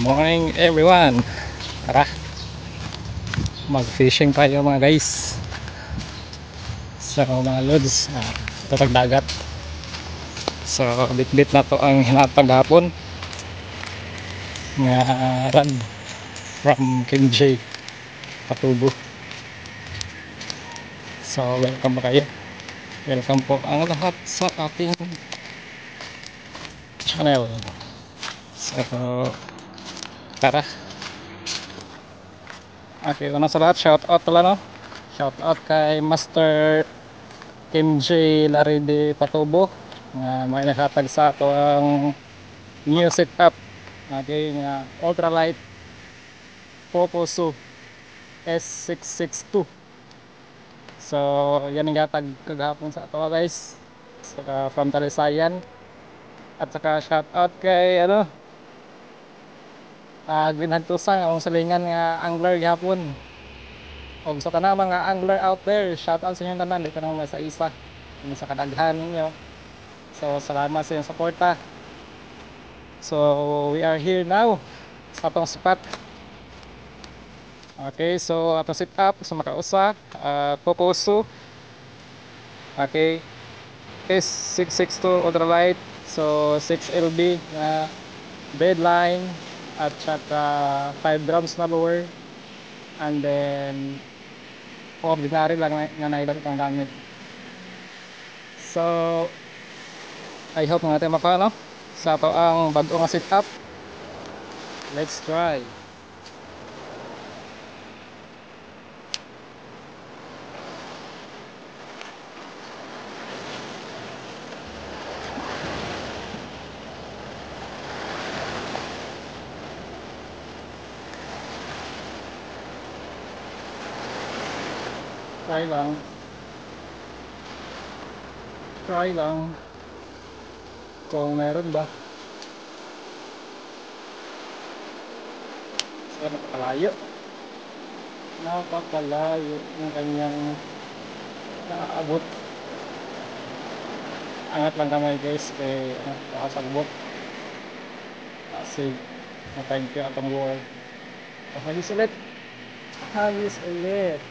morning everyone. Tara, mag fishing tayo mga guys. So mga lods, tatag dagat. So bit-bit na to ang hinatag hapon nga run from Kim J Patubo. So welcome ba kayo, welcome po ang lahat sa ating channel. So tara. Okay, una sa lahat, shout out pala, no? Shout out kay Master Kim J Laride Patubo nga may nakatag sa ato ang new setup. Okay, nga ultralight Pocoso S662. So yan ang gatag kagahapon sa ato guys, saka from Talisayan. At saka shout out kay ginagtusan akong salingan nga angler gihapon. Og sa kana mga angler out there, shout out sa inyo tanan, dito na mga sa isa sa kadaghan ninyo. So salamat sa inyong suporta. So we are here now sa atong spot. Okay, so atong sit up sa makausa, Pocoso. Okay, S662 ultralight. So 6 LB na bedline at saka 5 drums na lower, and then ordinary lang nga nailan itong gamit. So I hope nga natin maka sa ito ang bago nga setup. Let's try. Try lang kung meron ba. So napakalayo ng kanyang naaabot. Angat lang kamay guys kay nakasagbot kasi thank you atong world. Hagis ulit, hagis ulit.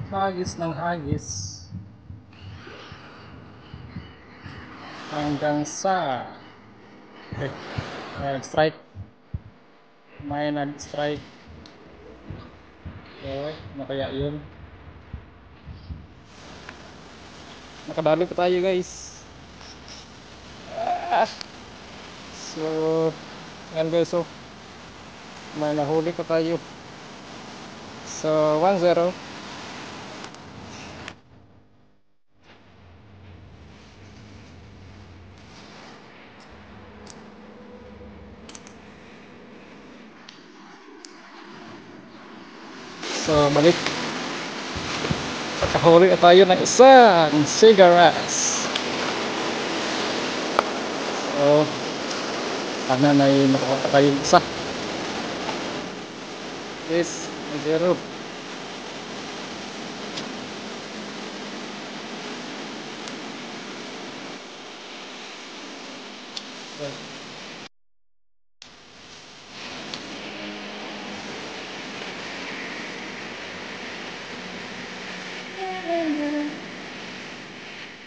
Hagis ng hagis hanggang sa nag-strike. May nag-strike. Okay, nakaya yun. Nakadali pa tayo guys. So yan guys, so may nahuli pa tayo. So 1-0. So balik. Nakahuli na tayo ng isang cigarettes. So sana na nakakata tayo isa. Yes, 0.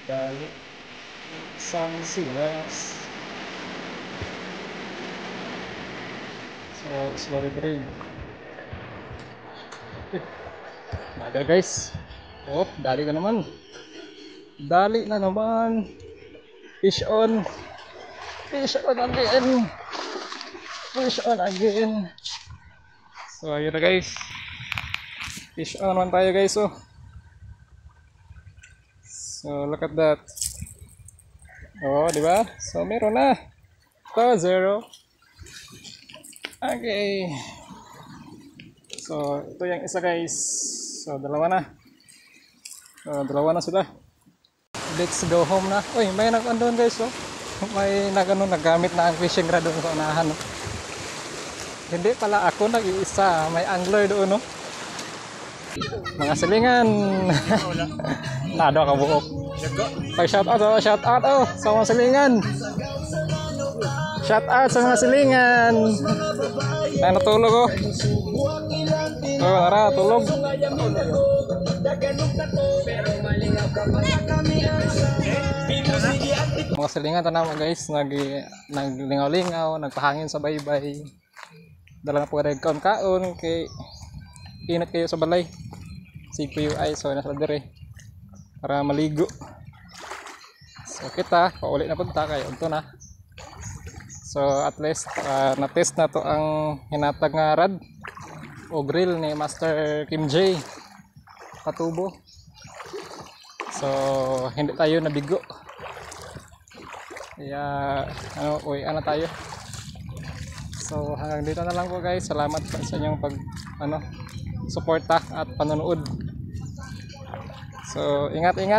Dali isang cigarettes. So slowly drain. Naga guys. Oh, dali na naman. Dali na naman. Fish on. Fish on again. Fish on again. So ayun na guys. Fish on naman tayo guys. Oh. So look at that. Oh, di ba? So meron na. Ito 0. Okay. So ito yung isa guys. So dalawa na. So dalawa na sila. Let's go home na. Uy, may nag-andon guys, oh. May naggamit na ang fishing rod doon sa unahan, oh. Hindi pala ako nag-iisa, may angler doon, no. Mga silingan. Nado ka buok. Shout out sa mga silingan. Shout out sa mga silingan. Tayo natulog oh. Tara, tulog. Mga silingan tanaw guys, naglingaw-lingaw, nagpahangin sa baybay. Dala na po rin kaon kay inat kayo sa balay. CPUI so nasa dire para maligo. So kita paulit na punta kay unto na. So at least na-test na to ang hinatag nga rad o grill ni Master Kim J Patubo. So hindi tayo nabigo. Kaya ano tayo. So hanggang dito na lang po guys. Salamat sa inyong suporta at panonood. So ingat-ingat.